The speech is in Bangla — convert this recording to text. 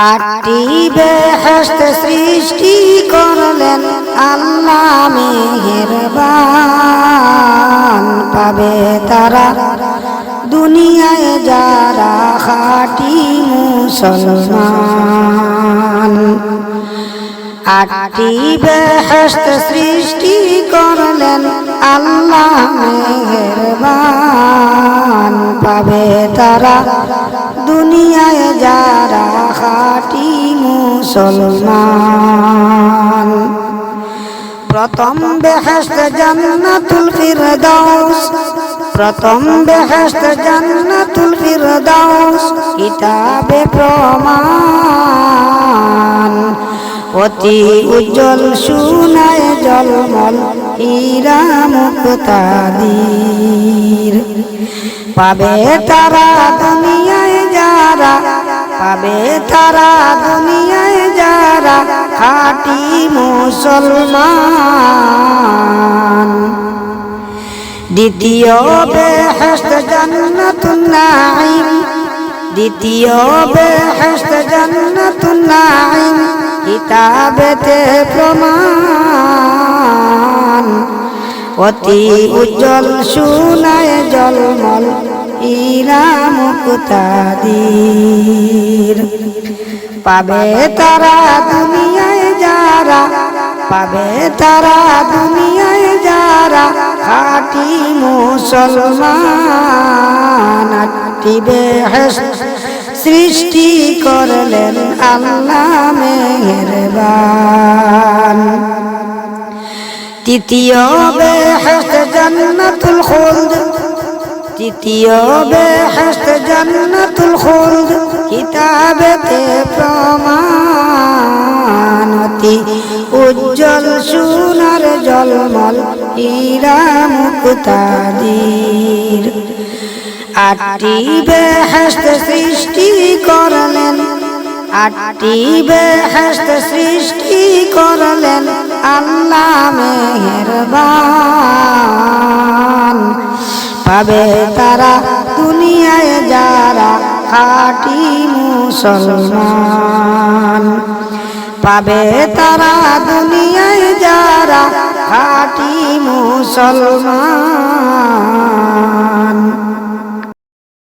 আটটি বেহেশত সৃষ্টি করলেন আল্লাহ মেহেরবান, পাবে তারা দুনিয়ায় যারা খাঁটি মুসলমান। আটটি বেহেশত সৃষ্টি করলেন আল্লাহ মেহেরবান, পাবে তারা দুনিয়ায় যারা খাঁটি মুসলমান। প্রথম বেহেশত জান্নাতুল ফিরদাউস, প্রথম বেহেশত জান্নাতুল ফিরদাউস, কিতাবে প্রমাণ। অতি উজ্জ্বল সোনায় জলমল হীরা মুক্তাদির, পাবে তারা দুনিয়ায় যারা, পাবে তারা দুনিয়ায় যারা খাঁটি মুসলমান। দ্বিতীয় বেহেশত জান্নাতুন নাঈম, দ্বিতীয় বেহেশত জান্নাতুন নাঈম, কিতাবেতে প্রমাণ। অতি উজ্জ্বল সোনায় জলমল হীরা মুক্তাদির, পাবে তারা দুনিয়ায় যারা, পাবে তারা দুনিয়ায় যারা খাঁটি মুসলমান। আটটি বেহেশত সৃষ্টি করলেন আল্লাহ মেহেরবান। তৃতীয় বেহেশত জান্নাতুল খুলদ, তৃতীয় বেহেশত জান্নাতুল খুলদ, কিতাবেতে প্রমাণ। অতি উজ্জ্বল সোনার জলমল হীরা মুক্তাদির। আটটি বেহেশত সৃষ্টি করলেন, আটটি বেহেশত সৃষ্টি করলেন আল্লাহ মেহেরবান, পাবে তারা দুনিয়ায় যারা খাঁটি মুসলমান, পাবে তারা দুনিয়ায় যারা খাঁটি মুসলমান।